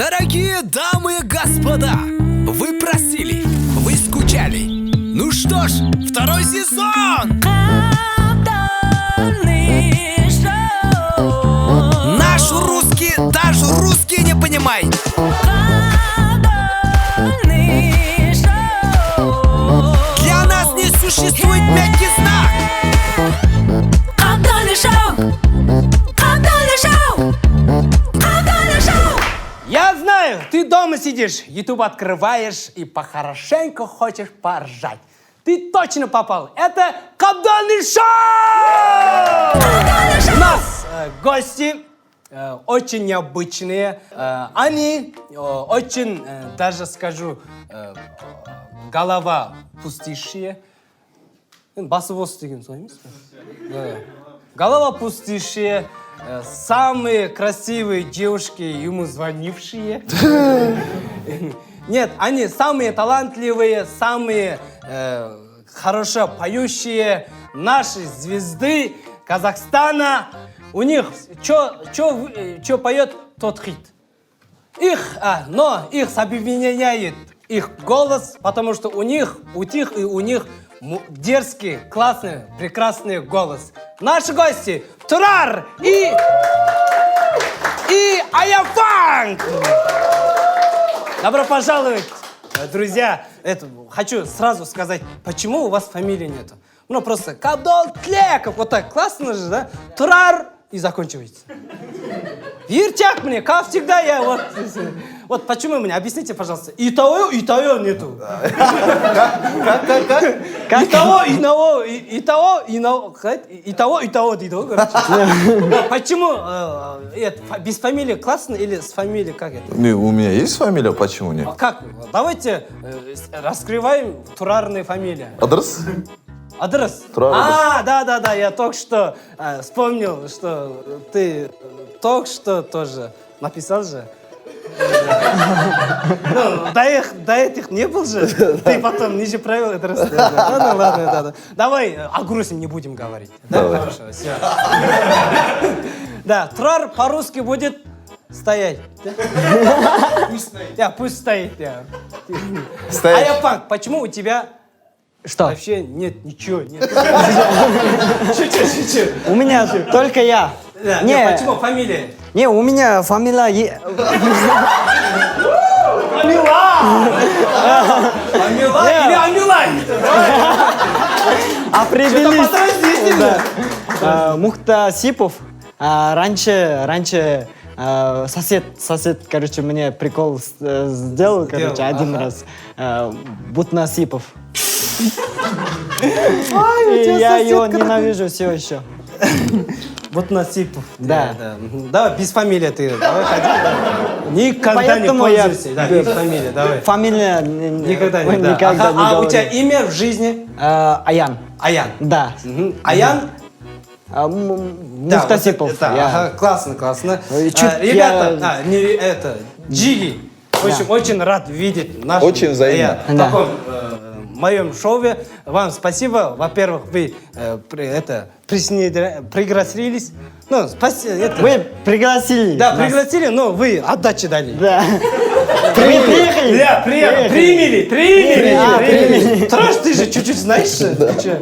Дорогие дамы и господа, вы просили, вы скучали. Ну что ж, второй сезон! Наш русский, даже русский не понимает. Для нас не существует мягкий знак. Я знаю, ты дома сидишь, YouTube открываешь и похорошенько хочешь поржать. Ты точно попал. Это Кабдальный шоу! У нас гости очень необычные. Они очень, даже скажу, голова пустишие. Басовоз деген сол емес пе? Голова пустишие. Самые красивые девушки, ему звонившие. Нет, они самые талантливые, самые хорошо поющие, наши звезды Казахстана. У них что поет, тот хит. Но их объединяет их голос, потому что у них дерзкий, классный, прекрасный голос. Наши гости Турар и Аяфанк. Добро пожаловать, друзья. Хочу сразу сказать, почему у вас фамилии нету. Ну просто Кабдолтлеков, вот так классно же, да? Турар и заканчивается. Ертяк мне, как всегда я вот почему мне, объясните, пожалуйста. И того нету. Как? И того, короче. Почему без фамилии классно или с фамилией как это? У меня есть фамилия, почему нет? Как? Давайте раскрываем турарные фамилии. Адрес? Адрес? Турар. Да, я только что вспомнил, что ты только что тоже написал же. Ну, до этих не был же. Ты потом ниже правил это раз. Ну ладно. Давай о грустном не будем говорить. Да, хорошо, все. Да, Турар по-русски будет стоять. Пусть стоит. Да, пусть стоит. Аяпанк, почему у тебя Что? вообще нет ничего? Нет. Шучу. У меня только я. Да, Не. почему фамилия? Не, у меня фамилия... Амила или Амилай? Определись. Да. Мухтасипов. Раньше сосед, короче, мне прикол сделал, короче, один раз. Бутнасипов. И я его ненавижу все еще. Бутнасипов. Да. Давай, без фамилии ты. Давай ходи. Никогда Поэтому не я- пользуйся. Да, без фамилии, давай. Фамилия... Никогда не, да. Никогда не А у говорю. тебя имя в жизни? Аян. Аян. Да. Аян? Мухтасипов. Да, я. ага, классно. Чуть Ребята, Джиги, очень рад видеть нашего Очень взаимно. в Да. таком моем шоу. Вам спасибо. Во-первых, вы пригласились. Ну, спасибо. Вы пригласили. Да, нас. пригласили, но вы отдачи дали. Да. Вы приехали? Да, приняли. Трош, ты же чуть-чуть знаешь. Ты чё?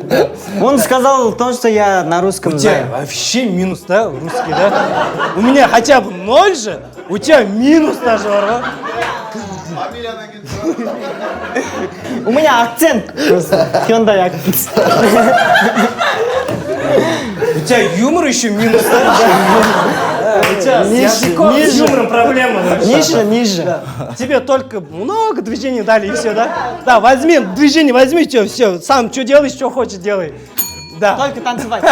Он сказал то, что я на русском У тебя знаю. вообще минус, да, русский, да? У меня хотя бы 0 же, у тебя минус даже, ворва. У меня акцент просто. Hyundai акцент. У тебя юмор еще минус, да? У тебя с языком, с юмором проблема. Ниже. Тебе только много движений дали и все, да? Да, возьми, движение возьми, все, сам что делаешь, что хочешь, делай. Да. Только танцевать.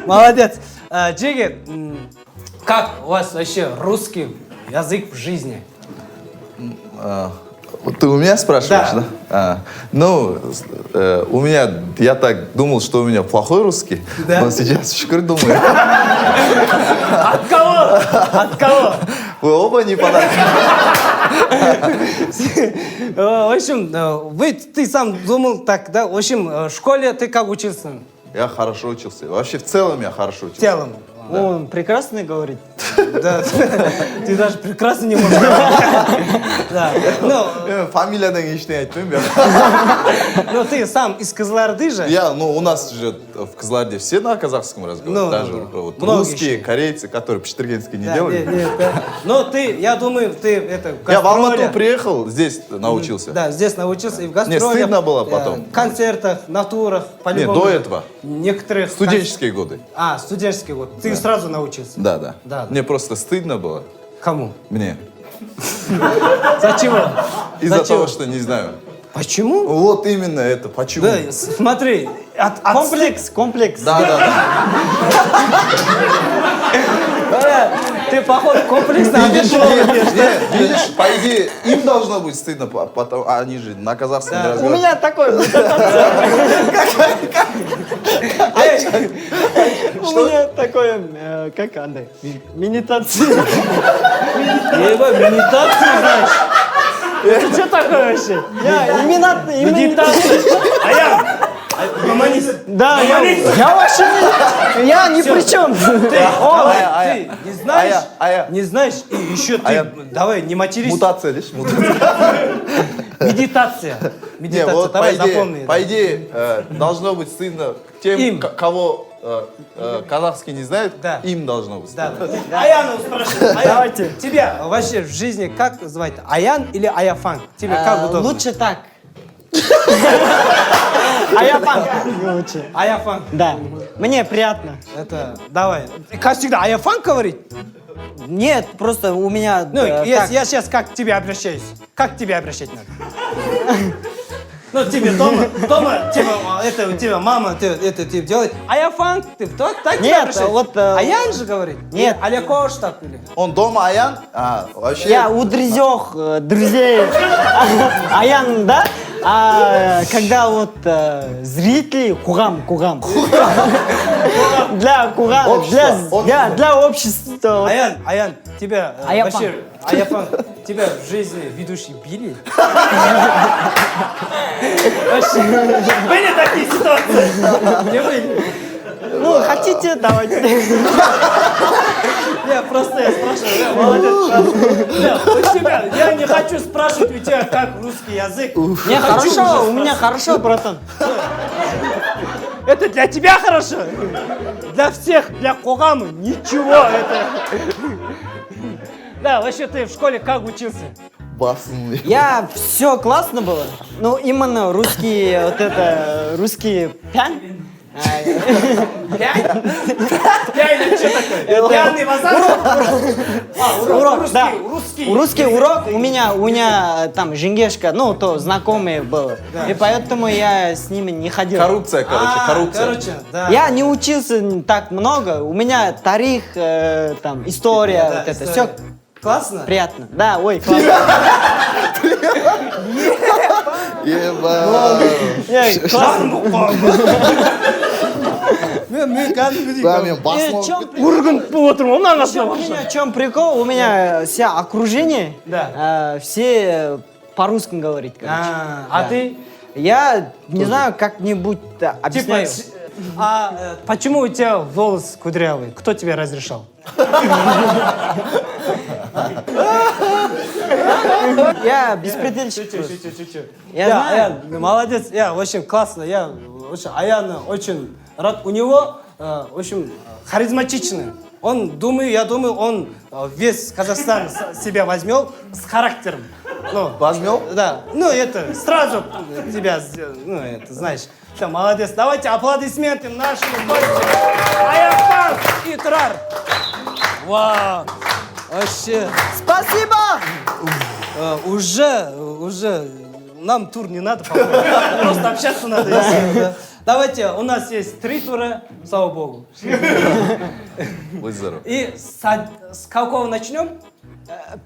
Молодец. Джиги, как у вас вообще русский язык в жизни? Ты у меня спрашиваешь, Да. да? У меня, я так думал, что у меня плохой русский, Да? но сейчас шкур думаю. От кого? Вы оба не подарки. В общем, ты сам думал так, да? В общем, в школе ты как учился? Я хорошо учился. Вообще в целом я хорошо В учился. целом. Он прекрасно говорит. Да, ты даже прекрасно не можешь говорить. Да. Фамилиядан ештеңе айтпаймын мен. Ну, ты сам из Кызылорды же? Ну, у нас же в Кызылорде все на казахском разговаривают. Даже вот русские, корейцы, которые пештергенский не делают. Нет, да. Но ты, я думаю, ты это... Я в Алмату приехал, здесь научился. Да, здесь научился и в гастролях. Мне стыдно было потом. Концертах, на турах, по-любому. Нет, до этого. Некоторых... Студенческие годы. Студенческий год. Ты сразу научился? Да. Да. Мне просто стыдно было. Кому? Мне. Зачем? Из-за того, что не знаю. Почему? Вот именно это. Почему? Да, смотри. Комплекс. Да. Ты, походу, комплексно Видишь, по идее, им должно быть стыдно, потому они же на казахском У разговаривают. меня такой. У меня такое, как Андрей, медитация. Медитацию знаешь? Это что такое вообще? Медитация. Аян! Гуманист. Да, я вообще я ни при чем. Ты не знаешь? Ая. Не знаешь? И еще ты, Аян. давай, не матерись. Мутация, видишь? Медитация. Не, Медитация, вот давай запомни. по идее, должно быть стыдно тем, Им. кого казахский не знает, Да. им должно быть Да, стыдно. да. Аяну спрашивай. Аян, Давайте. Тебя вообще в жизни как звать? Аян или Аяфан? Тебе как удобно? Лучше так. Аяфан. Лучше. Аяфан. Да. Мне приятно. Это, давай. Как всегда, Аяфан говорит? Нет, просто у меня... Ну, так. я сейчас как к тебе обращаюсь? Как к тебе обращать надо? Ну, тебе дома, это у тебя мама, это тебе делает. Аяфан, ты так тебе Нет, обращаешься? вот, Аян же говорит? Нет. Алякош так или? Он дома Аян? Вообще... Я у друзей Аян, да? А когда вот зрители, кугам. Для кугам, для общества. Аян, тебя Аяфан. вообще, Аяфан, тебя в жизни ведущие били? Вообще, были такие ситуации? Не были? Ну, хотите, давайте. Я спрашиваю, молодец. У тебя, я не хочу спрашивать у тебя, как русский язык. Не, хорошо, у меня хорошо, братан. Это для тебя хорошо? Для всех, для Когамы ничего это. Да, вообще ты в школе как учился? Басный. Я все классно было. Ну, именно русские, вот это, русские пян. Пьяный что такое? Пьяный базар? Урок, да. Русский. Русский урок у меня там жингешка, ну, то знакомый был. И поэтому я с ними не ходил. Коррупция, коррупция. Короче, да. Я не учился так много. У меня тарих, там, история, Да, вот это. история. Все Классно? приятно. Да, ой, классно. Мен кәдімгідей Да, мен басым урган болып отырмын ғой мына У меня в чем прикол? У меня все окружение, Да. все по-русски говорит, короче. А ты? Я не знаю, как-нибудь объясняю. Почему у тебя волос кудрявый? Кто тебе разрешал? Я беспредельщик. Я Да, знаю. Аян, молодец, я очень классно, я очень, Аян очень рад. У него, в общем, харизматичный. Я думаю, он весь Казахстан себя возьмет с характером. Ну, Возьмем? да, ну это сразу тебя, ну это знаешь. Все, молодец. Давайте аплодисменты нашему гостю. Аяпан и Турар. Вау, вообще. Спасибо! Уже нам тур не надо, по-моему. Просто общаться надо. Да. Давайте, у нас есть 3 тура, слава богу. Будь здоров. И с какого начнем?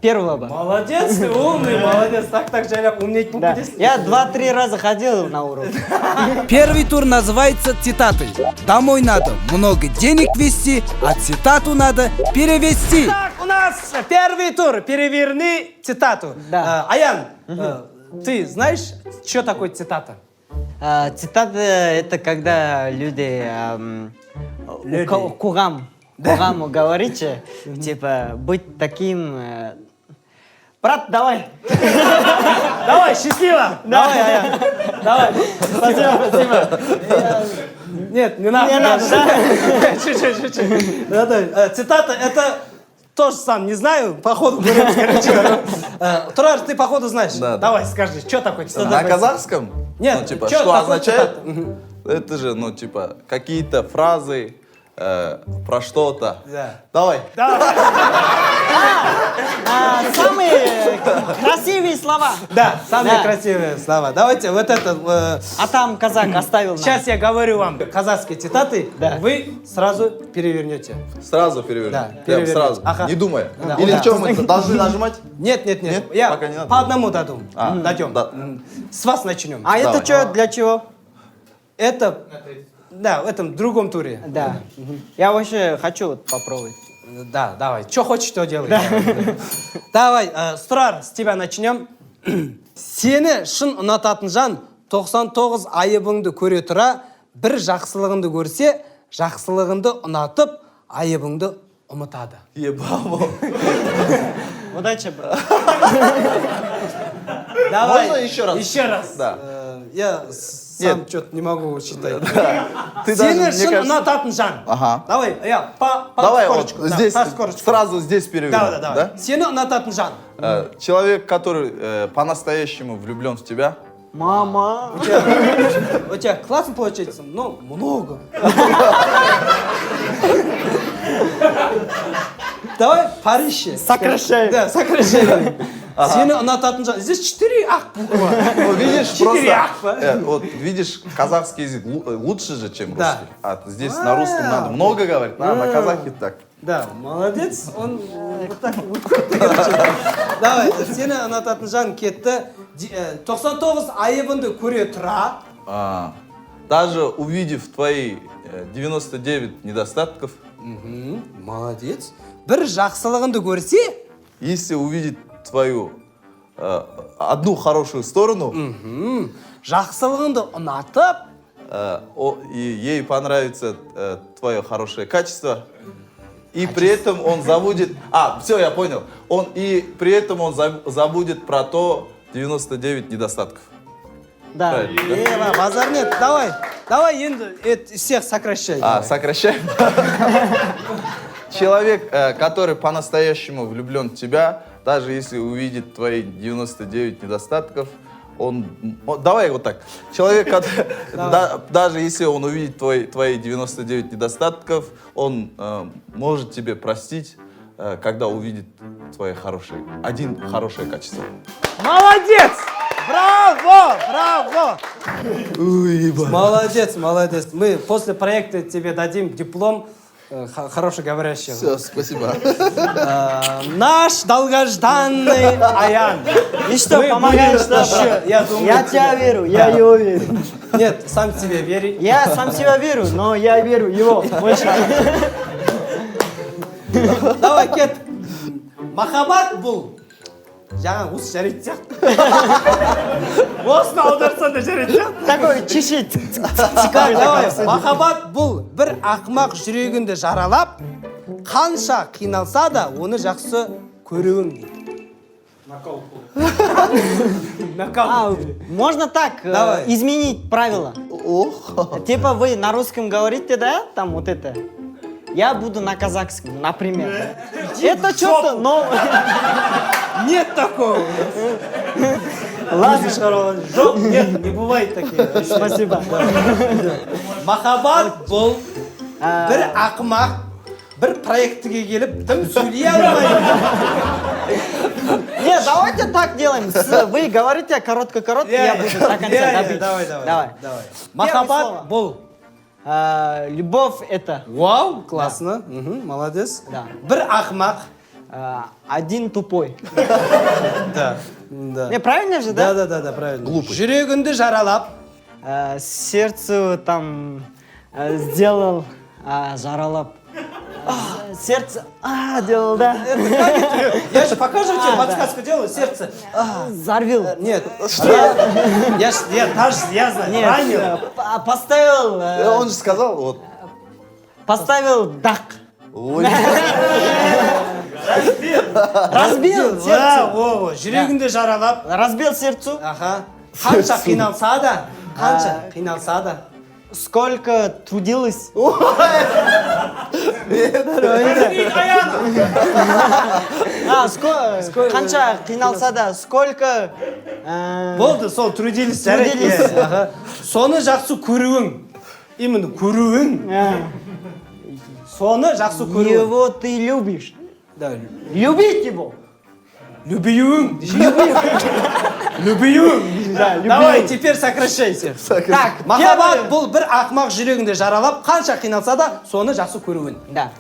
Первого. Молодец, ты умный, молодец. Так, Жаляк, умнеть Да. будешь. Я 2-3 раза ходил на урок. Первый тур называется цитатой. Домой надо много денег вести, а цитату надо перевести. Так, у нас первый тур. Переверни цитату. Да. Аян, ты знаешь, что такое цитата? Цитата — это когда люди... Люди. Кугам. Огаму говорите, типа, быть таким... Брат, давай. Давай, счастливо! Давай, Аян. Давай. Спасибо. Нет, не надо. Не надо, да? Чуть-чуть. Цитата, это тоже сам не знаю, походу говорю, короче. Турар, ты походу знаешь. Да, да. Давай, скажи, что такое цитата? На казахском? Нет, Ну, типа, чё что такое означает? цитата? Это же, ну, типа, какие-то фразы про что-то. Да. Давай. Самые красивые слова. Да, самые Да. красивые слова. Давайте вот это... А там казак оставил нам. Сейчас я говорю вам казахские цитаты, Да. вы сразу перевернете. Сразу переверни. Да, Прям переверни. сразу. Ага. Не думая. Да. Или Да. что, мы должны нажимать? Нет. Нет? Я Пока не надо. по одному дадим. А, Дадим. да. С вас начнем. А это Давай. что, для чего? Это... Да, в этом другом туре. Да. Я вообще хочу вот попробовать. Да, давай. Что хочешь, то делай. Давай, Сұрар, с тебя начнем. Сені шын ұнататын жан 99 айыбыңды көре тұра, бір жақсылығыңды көрсе, жақсылығыңды ұнатып, айыбыңды ұмытады. Ебамо. Удачи, брат. Давай. Можно еще раз? Еще раз. Да. Я сам что-то не могу считать. Ты даже, Сені мне шын кажется... ұнататын жан. Ага. Давай, я по Давай скорочку. вот Да, здесь, по скорочку. сразу здесь переверни. Да, давай. Сені ұнататын жан. Человек, который по-настоящему влюблен в тебя. Мама. У тебя классно получается, но много. Давай Париж. Сокращай. Да, сокращай. Сені ұнататын жан. Здесь 4 ақ буква. Ну, видишь, 4 ақ. просто... вот видишь, казахский язык лучше же, чем Да. русский. А здесь на русском надо много говорить, на казахе так. Да, молодец. Он вот так вот. Давай, сені ұнататын жан кетті. 99 айыбыңды көре тұра. Даже увидев твои 99 недостатков, Молодец. Бір жақсылығыңды көрсе, если увидит твою одну хорошую сторону, жақсылығыңды ұнатып, и ей понравится твое хорошее качество, и при этом он забудет... все, я понял. При этом он забудет про то 99 недостатков. Да. Правильно, да? базар нет. Давай енді всех сокращай. Сокращаем. Человек, который по-настоящему влюблен в тебя, даже если увидит твои 99 недостатков, давай вот так. Человек, даже если он увидит твои 99 недостатков, он может тебе простить, когда увидит твое один хорошее качество. Молодец! Браво! Молодец. Мы после проекта тебе дадим диплом хорошеговорящего. Все, спасибо. Наш долгожданный Аян. И что, Мы помогаешь, будем да? еще, я думаю, Я тебя верю, я его верю. Нет, сам тебе вери. Я сам себя верю, но я верю его больше. Давай, кет. Махаббат бұл. Жаңа осы жарайды сияқты. Осыны аударсаң да жарайды сияқты. Такой чешить. Давай, махаббат бұл бір ақымақ жүрегіңді жаралап, қанша қиналса да оны жақсы көруің дейді. Нокаут. Можно так Давай. изменить правила. Типа вы на русском говорите, да? Там вот это. Я буду на казахском, например. Да? Это что-то новое. Нет такого. Ладно. Жоқ, нет, не бывает таких. Спасибо. Махаббат бұл бір ақымақ, бір проектіге келіп, тым сөйлей алмайды. Нет, давайте так делаем. Вы говорите коротко-коротко, я буду до конца добить. Давай. Махаббат бұл. Любовь это Вау, классно. Молодец. Да. Бір ақымақ. Один тупой. Да. Не, правильно же, да? Да, правильно. Глупый. Жүрегіңді жаралап. Сердцу там сделал жаралап. Сердце делал, да? Я же покажу тебе, подсказку делаю, сердце. Зарвил. Нет. Я знаю, ранил. Поставил... Он же сказал, вот. Поставил дак. Ой. Разбил сердце. О, жүрегіңді жаралап. Разбил сердцу. Аха. Қанша қиналса да, қанша қиналса да. Сколько трудилась. Қанша қиналса да, сколько... Болды, сол трудились. Трудились. Аха. Соны жақсы көруің. Именно көруің. Соны жақсы көруің. Его ты любишь. Да, Любить его. любиюің. Любиюің. Да, Давай, теперь сокращайся. Так, Махаббат бұл бір ақмақ жүрегіңді жаралап, қанша қиналса да, соны жақсы көруің. Да.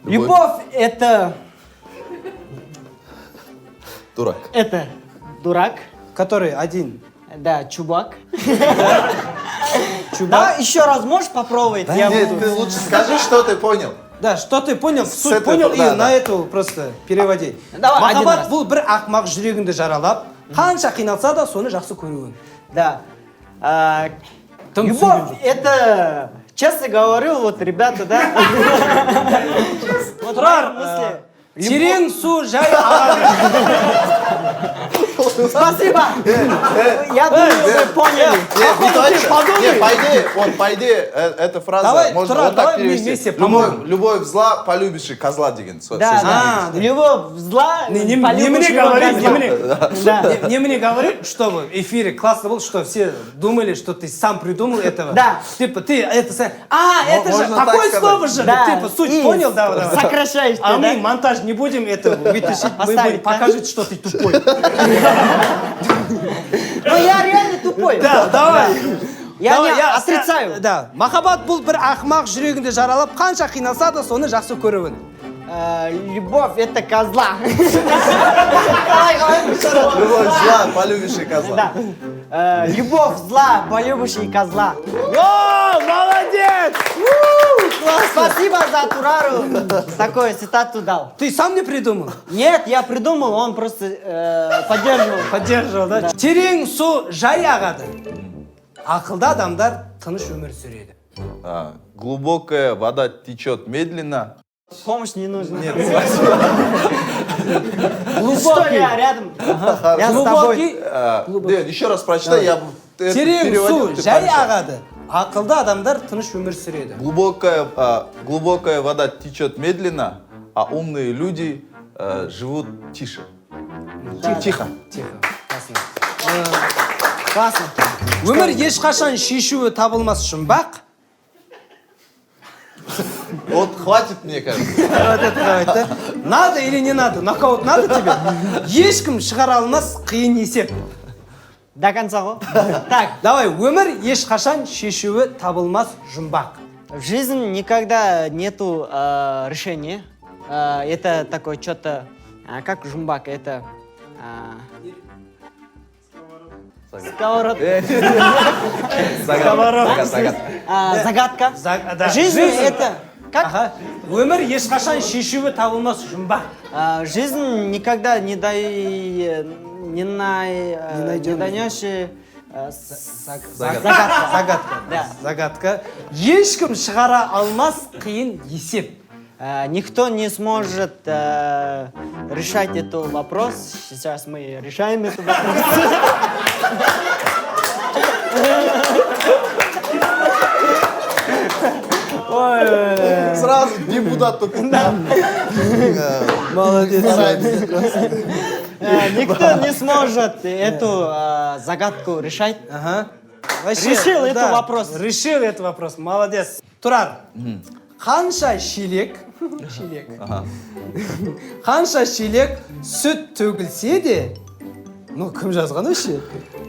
Любовь это Дурак. дурак. Который один. Да, чубак. Да, еще раз можешь попробовать? Я Нет, буду. ты лучше скажи, что ты понял. Да, что ты понял, суть этого, понял, и да, на да. эту просто переводи. Давай, один Махаббат раз. бұл бір ақмақ жүрегіңді жаралап, қанша қиналса да, соны жақсы көруің. Да. Там Любовь всё это, честно говорю, вот ребята, да. Вот Тұрар, мысли. терең су жай ағады. Спасибо. Я думаю, вы поняли. Нет, не точно. подумай. Нет, по идее, эта фраза Давай, можно Турар, вот так давай мы перевести. вместе Любовь зла, полюбишь и козла деген. Да, А, да. Любовь зла. Не полюбишь мне его говори, козла. не мне. Да. Не мне говори, что в эфире классно было, что все думали, что ты сам придумал этого. Да. Типа ты это... это же Можно так такое сказать. слово же. Да. Типа суть И понял, да? сокращаешь А ты, мы да? монтаж не будем этого вытащить. Мы Поставить, будем да? покажите, что ты тупой. Ну я реально тупой. Да, давай. Я Давай, не отрицаю. Да. Махаббат бұл бір ақмақ жүрегіңді жаралап, қанша қиналса да, соны жақсы көруің. Любовь это козла. Любовь зла, полюбишь и козла. Да. Любовь зла, полюбишь и козла. О, молодец! Спасибо за Турару. Такую цитату дал. Ты сам не придумал? Нет, я придумал, он просто поддерживал. Поддерживал, да? Терең су жай ағады. Ақылды адамдар тыныш өмір сүреді. Глубокая вода течет медленно. Помощь не нужна. Нет, спасибо. Что я рядом? Я с тобой. Нет, еще раз прочитай, я это Терең переводил, су ты жай порешал. ағады. Ақылды адамдар тыныш өмір сүреді. Глубокая вода течет медленно, а умные люди живут тише. Тихо. Тихо. Классно. Өмір ешқашан шешуі табылмас жұмбақ. Вот хватит, мне кажется. Вот это давай, да? Надо или не надо? Нокаут надо тебе? Ешкім шығара алмас қиын есеп. До конца, го? Так, Давай, өмір ешқашан шешуі табылмас жұмбақ. в жизни никогда нету решения. Это такое что-то, как жумбак, это... Сковорода. Загадка. Да. Жизнь это... Как? Ага. Өмір ешқашан шешуі табылмас жұмбақ. Жизнь никогда не найдешь... Загадка. Да. Загадка. Ешкім шығара алмас қиын есеп. Никто не сможет решать этот вопрос. Сейчас мы решаем этот вопрос. Сразу депутат только. Молодец. Никто не сможет эту загадку решать. Ага. Вообще, Решил этот да, вопрос. Решил этот вопрос. Молодец. Тұрар, қанша шелек сүт төгілсе де, ну, кім жазған өше?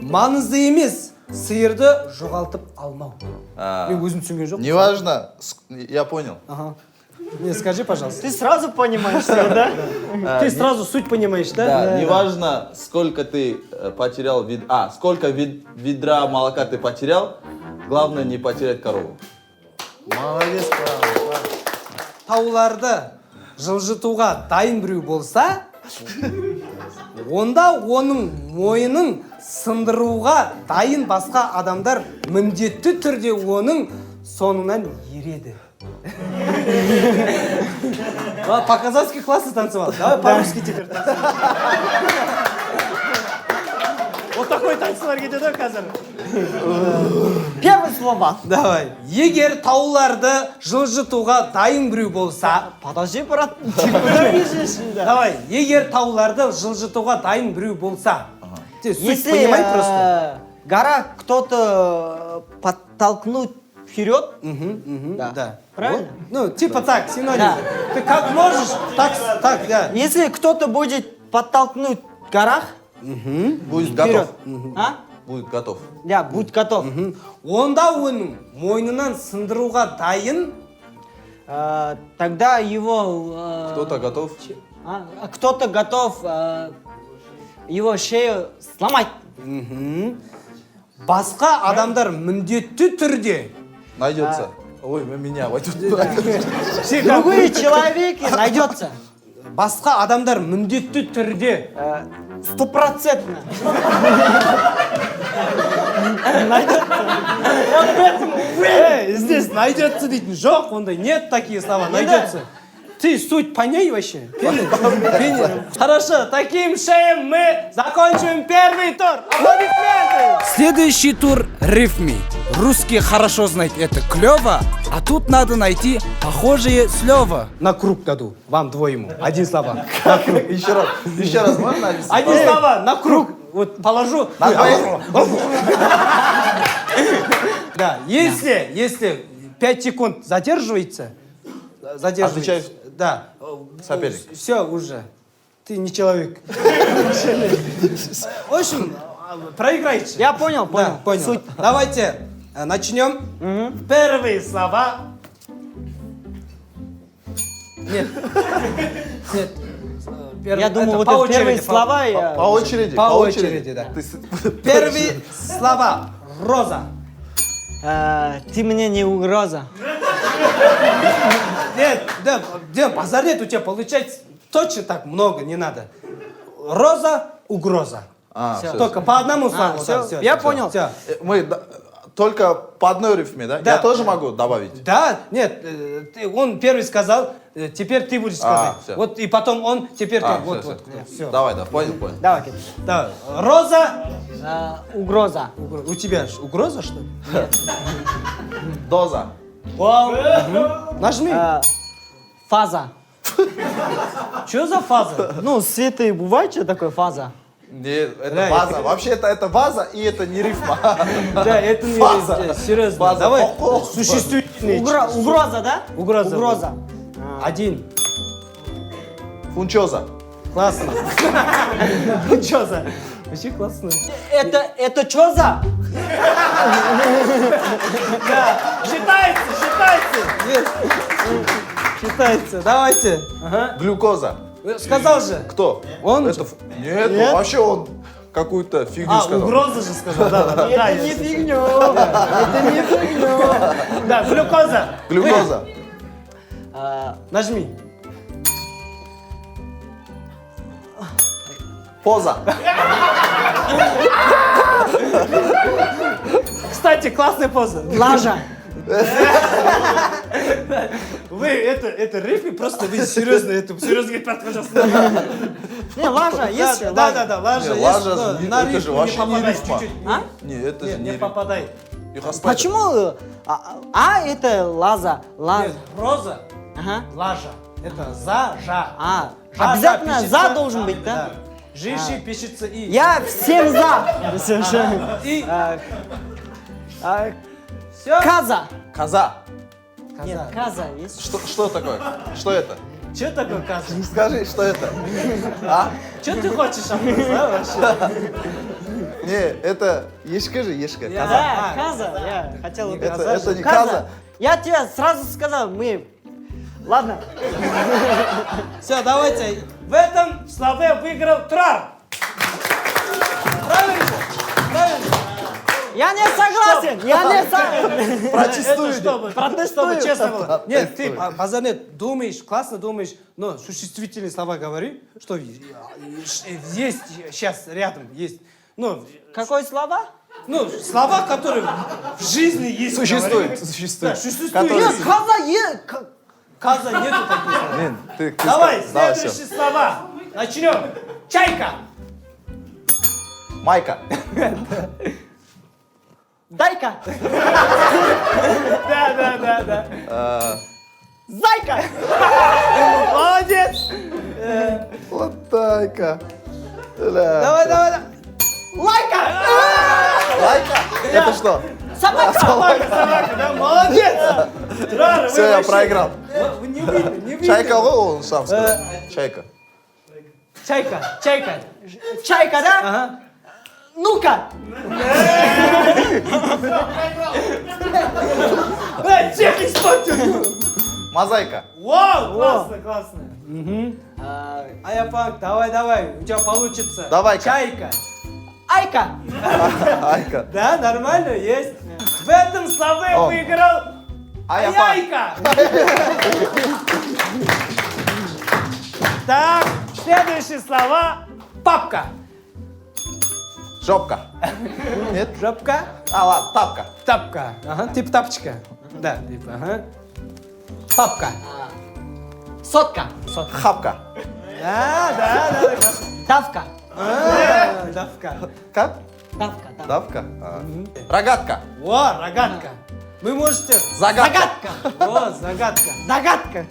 Маңызды емес, сиырды жоғалтып алмау. Мен өзім түсінген жоқ. Неважно, я понял. Ага. Не, скажи, пожалуйста. Ты сразу понимаешь всё, да? Ты сразу суть понимаешь, да? Да, неважно, сколько ты потерял сколько ведра молока ты потерял, главное не потерять корову. Молодец, правильно. Тауларды жылжытуға дайын біреу болса, онда оның мойынын сындыруға дайын басқа адамдар міндетті түрде оның соңынан ереді. По-казахски классно танцевал. Давай по-русски теперь танцевать. Вот такой танцевал кетеді қазір. Первое слово. Давай. Егер тауларды жылжытуға дайын біреу болса. Подожди, брат. Куда бежишь? Давай. Егер тауларды жылжытуға дайын біреу болса. Ты суть Если понимай просто. гора кто-то подтолкнуть вперед, Да. правильно? Вот. Ну, типа так, синоним. Да. Ты как можешь, так, да. Если кто-то будет подтолкнуть в горах, Будет вперед, готов. а? Будет готов. Да, будь готов. Онда оның мойнынан сындыруға дайын. Тогда его... Кто-то готов. кто-то готов его шею сломать. Басқа адамдар міндетті түрде. Найдется. Ой, меня вот тут. Другой человек найдется. Басқа адамдар міндетті түрде. Стопроцентно. Здесь найдется дейтін жоқ, ондай нет такие слова, найдется. Ты суть поняй вообще. Хорошо, таким шеем мы закончим первый тур. Аплодисменты! Следующий тур рифми. Русские хорошо знают, это клево, а тут надо найти похожие слова. На круг даду, вам двоему. Один слова. Еще раз можно? Один слова, на круг. Вот положу. Да, если 5 секунд задерживается, Отвечаешь. Да. Соперник. Все уже. Ты не человек. В общем, проиграете. Я понял, Да, понял. Суть. Давайте начнем. Первые слова. Нет. Я думаю, это вот по это очереди, первые слова я... По очереди. По очереди, да. Первые слова. Роза. Ты мне не угроза. Нет, да, базар нет, у тебя получается точно так много, не надо. Роза, угроза. Всё. Только по одному слову. всё. Да, всё, Я всё, понял. всё. Мы только по одной рифме, да? Да. Я тоже могу добавить? Да, нет, он первый сказал, теперь ты будешь сказать. всё. Вот и потом он, теперь ты. Вот, всё, вот. всё. Всё. Давай, понял. Давай, Кит. Да. Роза, Угроза. у тебя ж угроза, что ли? Доза. Нажми. Фаза. Что за фаза? Ну, света и бывает, что такое фаза? Нет, это Да, ваза. Вообще это ваза и это не рифма. Да, это не Фаза. серьезно. Фаза. Давай Ого. существительные. Угроза, да? Угроза. Угроза. Один. Фунчоза. Классно. Что за? Вообще классно. Это что за? Считается. Считается. Давайте. Глюкоза. Сказал же. Кто? Он Это... Нет, вообще он какую-то фигню сказал. угроза же сказал. Да, Это не фигню. Это не фигню. Да, глюкоза. Глюкоза. Нажми. Поза. Кстати, классная поза. Лажа. Вы это рифми, просто вы серьезно, это серьезно говорит, пожалуйста. Не, лажа, есть же, Да, лажа. Не, есть, лажа, но не- на это же рифму вообще не попадай рифма. чуть-чуть. А? Не, это же Не не попадай. Их оставь. Почему? Это лаза. Нет, роза, Ага. лажа. Это за-жа. Жа Обязательно пишется. за должен быть, да? Жиши пишется и. Я всем за. Совершенно. И. Все. Каза. Коза. Нет, каза есть. Что такое? Что это? Что такое каза? Скажи, что это? А? Что ты хочешь от нас, а, вообще? Не, это ешка же, ешка. Коза. Да, каза. Я хотел это. Это не каза. Я тебе сразу сказал, Ладно. Все, давайте. В этом слове выиграл Трар. Правильно? Правильно. Я не согласен. Я не согласен. Протестую. Это чтобы Протестую. честно было. Нет, ты, Базарнет, думаешь, классно думаешь, но существительные слова говори, что есть сейчас рядом, есть. Ну, Какое слово? Ну, слова, которые в жизни есть. Существует, говорим. существует. Да, существует. Который- Есть. Каза Каза нету таких слов. Блин, ты Давай, сказал. Давай, следующие всё. слова. Начнем. Чайка. Майка. Дай-ка. Да. Зайка. Молодец. Латайка. Давай. Лайка. Лайка? Это что? Собака. Собака, да, молодец. Турар, вы Все, я вообще- проиграл. Вы не видите. Чайка, он сам сказал. Чайка. Чайка. Чайка, да? Ага. Ну-ка. Чек испортил. Мозаика. Вау, классно. Аяпак, давай, у тебя получится. Давай-ка. Чайка. Айка. Айка. Да, нормально, есть. В этом слове О. выиграл Аяпак. Яйка. Так, следующие слова. Папка. Жопка. Нет? Жопка. А, ладно, тапка. Тапка. Ага, типа тапочка. Да, типа, ага. Папка. Сотка. Хапка. Да. Давка. Давка. Как? Давка. Давка. Рогатка. Во, рогатка. Вы можете... Загадка. Во, загадка. Догадка.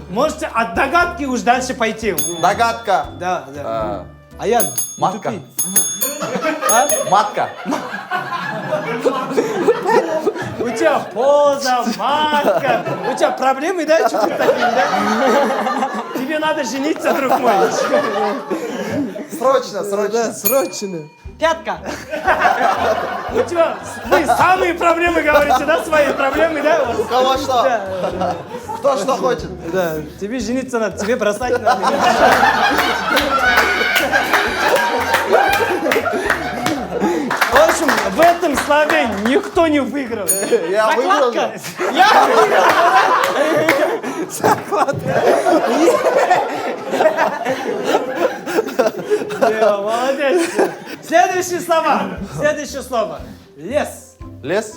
Можете от догадки уж дальше пойти. Догадка. Да. А, Аян, не Матка. тупи. Матка. У тебя поза, матка. У тебя проблемы, да, что-то такие, да? Тебе надо жениться, друг мой. Срочно. Срочно. Пятка. У тебя, вы самые проблемы говорите, да, свои проблемы, да? У кого что? Кто что хочет? Да, тебе жениться надо, тебе бросать надо. В общем, в этом слове никто не выиграл. Я выиграл. Закладка. Молодец. Следующие слова. Лес. Лес.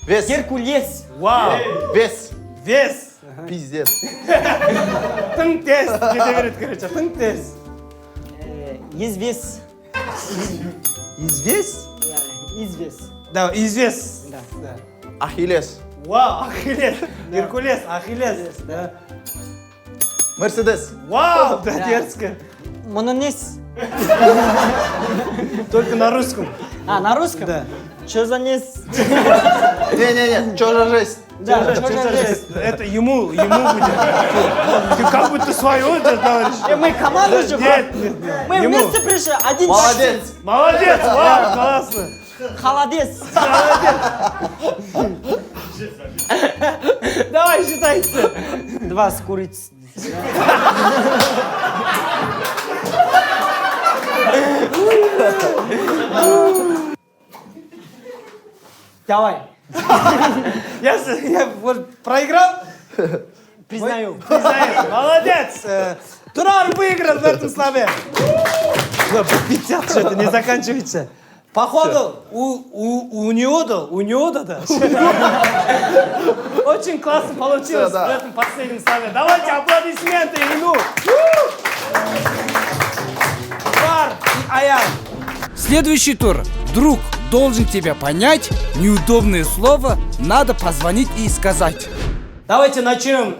Вес. Геркулес. Вау. Вес. Вес. Пиздец. Тынтес. Не говорит, короче, тынтес. Извес. Известь? Извес. Да, известь. Да. Ахиллес. Вау, Ахиллес. Геркулес, Ахиллес. Да. Мерседес. Вау, да, дерзко. Мононес. Только на русском. А, на русском? Да. Чё за нес? Не, чё за жесть? Да, Чё чё за за жесть? жесть? Это ему будет. Ты как будто свое говоришь. Мы команда же, брат. Нет. Мы Ему. вместе пришли. Один Молодец. Молодец, вау, классно. Холодец. Давай, считайте. 2 с куриц. Давай. Я вот проиграл? Признаю. Признаю. Молодец. Турар выиграл в этом слове. Ну, 50 что-то не заканчивается. Походу, у него да. Очень классно получилось Всё, да. в этом последнем слове. Давайте аплодисменты ему. Турар и Аян. Следующий тур. Друг должен тебя понять. Неудобное слово надо позвонить и сказать. Давайте начнем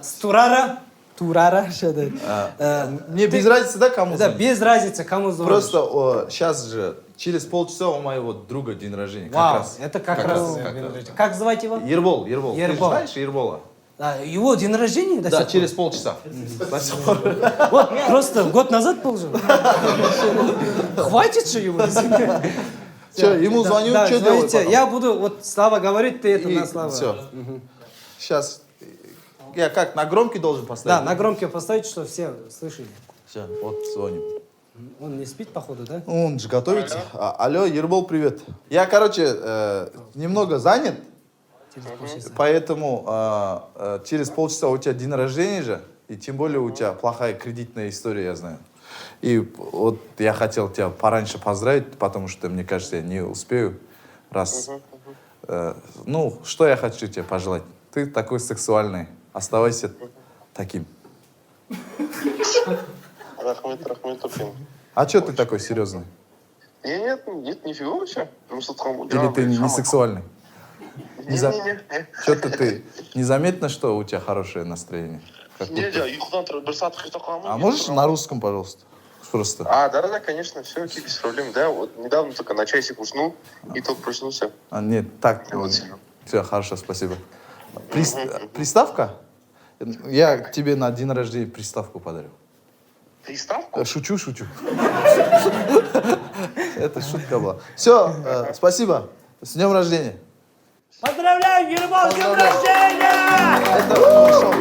с Турара. Мне без разницы, да, кому Да, звонить? без разницы, кому звонишь. Просто сейчас же, через полчаса у моего друга день рождения. Как Вау, раз. это как раз. Как звать его? Ербол. Ты Ербол. же знаешь Ербола? А, его день рождения? Да, через полчаса. Вот, просто год назад положил. Хватит же его. Че, ему звоню, Да, что делать звоните. потом? Я буду вот Слава говорить, ты это на Слава. Все. Сейчас. Я как, на громкий должен поставить? Да, на громкий поставить, чтобы все слышали. Все, вот звоним. Он не спит, походу, да? Он же готовится. Алло, Ербол, привет. Я, короче, немного занят, поэтому через полчаса у тебя день рождения же, и тем более у тебя плохая кредитная история, я знаю. И вот я хотел тебя пораньше поздравить, потому что, мне кажется, я не успею. Ну, что я хочу тебе пожелать? Ты такой сексуальный. Оставайся таким. Рахмет, өпем. А что ты такой серьезный? Нет, нифига вообще. Или ты не сексуальный? Что-то ты... Незаметно, что у тебя хорошее настроение? Как будто. ұйқыдан тұрып бір сағат ұйықтап қаламын. А можешь на русском, пожалуйста? Просто. Да, конечно, все, окей, без проблем. Да, вот недавно только на часик уснул, и только проснулся. Нет, так. Вот. Все, хорошо, спасибо. Приставка? Я тебе на день рождения приставку подарю. Приставку? Шучу. Это шутка была. Все, спасибо. С днем рождения. Поздравляем, Ербол, с днем Поздравляю. рождения! Это хорошо.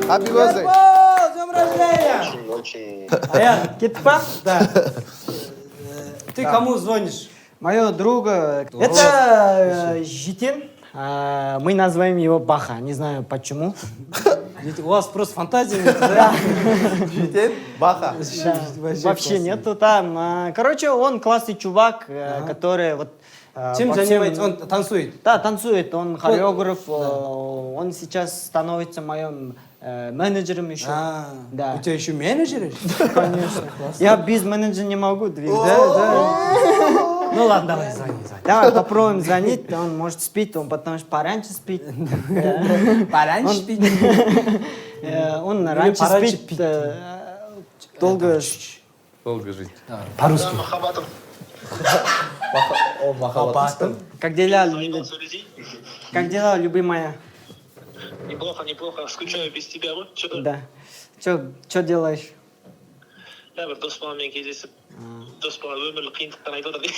Happy birthday. Ербол, с днем рождения! Очень. Аян, Кетпа? да. Ты кому звонишь? Мое друга. Это Житин. Мы называем его Баха. Не знаю почему. Ведь у вас просто фантазия нет, да? Баха. Вообще нету там. Короче, он классный чувак, который вот... Чем во всем- занимается? Он танцует? Да, танцует, он хореограф, он сейчас становится моим менеджером еще. Да. У тебя еще менеджеры? Конечно. Я без менеджера не могу двигаться. Да. Ну ладно, давай, звони. Давай попробуем звонить, он может спит, он потому что пораньше спит. Пораньше спит. Он раньше пораньше спит, пить. долго... Долго жить. По-русски. Махабатов. О, Махаббат. Как дела, любимая? Неплохо. Скучаю без тебя. Вот что-то. Да. Что делаешь? Я бір дос баламен кездесіп, дос бала өмірлік қиындықтар айтып отыр дейді.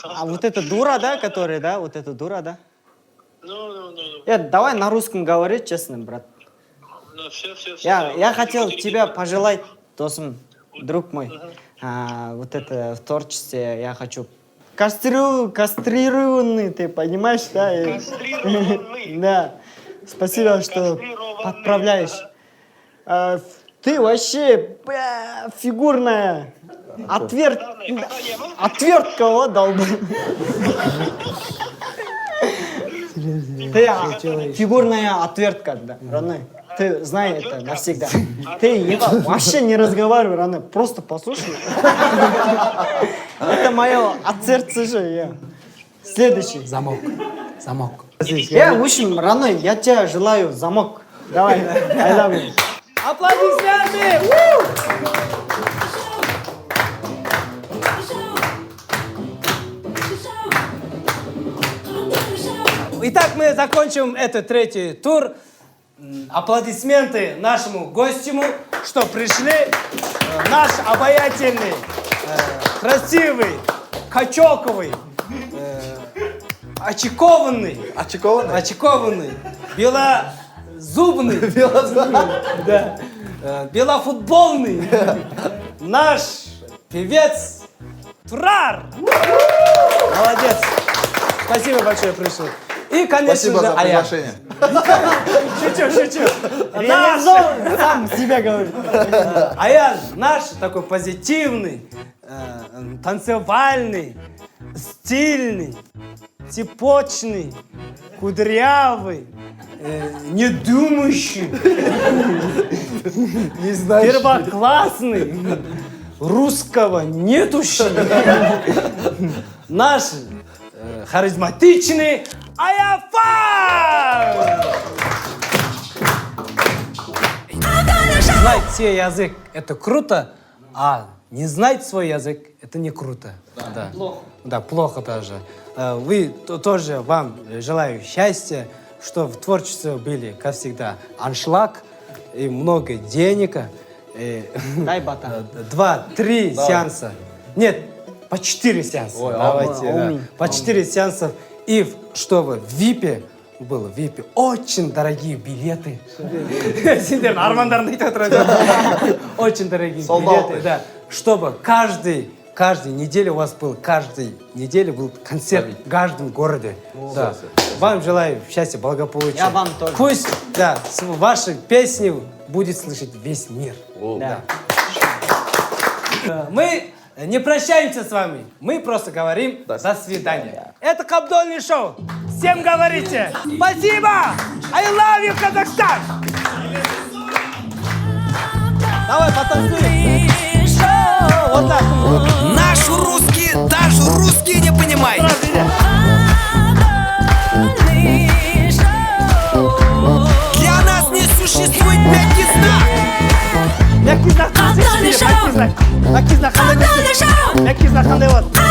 А вот эта дура, да, которая, да? Вот эта дура, да? Ну, Давай на русском говорить, честно, брат. все. Я хотел тебя пожелать, Тосм, друг мой, вот это в творчестве я хочу кастрированный, ты понимаешь, да? Кастрированный. Да. Спасибо, что Кастрированный. подправляешь. Ты вообще фигурная. Отвертка, вот долбай. Ты фигурная отвертка, да, родной. Ты знаешь это навсегда. Ты вообще не разговаривай, родной, просто послушай. Это мое от сердца же. Следующий. Замок. В общем, родной, я тебе желаю замок. Давай, I love you. Аплодисменты! Итак, мы закончим этот третий тур. Аплодисменты нашему гостю, что пришли. Наш обаятельный, красивый, качоковый, очекованный, белозубный, да, белофутбольный наш певец Турар. Молодец. Спасибо большое, пришел. И, конечно Спасибо же, за Аян. приглашение. Шучу. Реализован, сам себя говорит. Аян наш такой позитивный, танцевальный, стильный, цепочный, кудрявый, не думающий, первоклассный, русского нетущий, наш харизматичный Аяфан! Знать свой язык – это круто, а не знать свой язык – это не круто. Да. Плохо. Да, плохо даже. Тоже вам желаю счастья, что в творчестве были, как всегда, аншлаг и много денег. Дай бата. 2-3 сеанса. Нет, по 4 сеанса. Давайте, по 4 сеанса. И чтобы в ВИПе было, в ВИПе очень дорогие билеты. Очень дорогие билеты, да. Чтобы каждый каждую неделю у вас был, каждой неделе был концерт в каждом городе. Да. Вам желаю счастья, благополучия. Я вам тоже. Пусть, да, ваши песни будет слышать весь мир. Да. Мы не прощаемся с вами, мы просто говорим до свидания. Это Кабдольный шоу. Всем говорите спасибо! I love you, Казахстан! Давай потанцуем. Вот так. Наш русский, даже русские не понимают. Для нас не существует мягкий знак. Мягкий знак. Мягкий знак. Мягкий знак. Мягкий знак. Мягкий знак.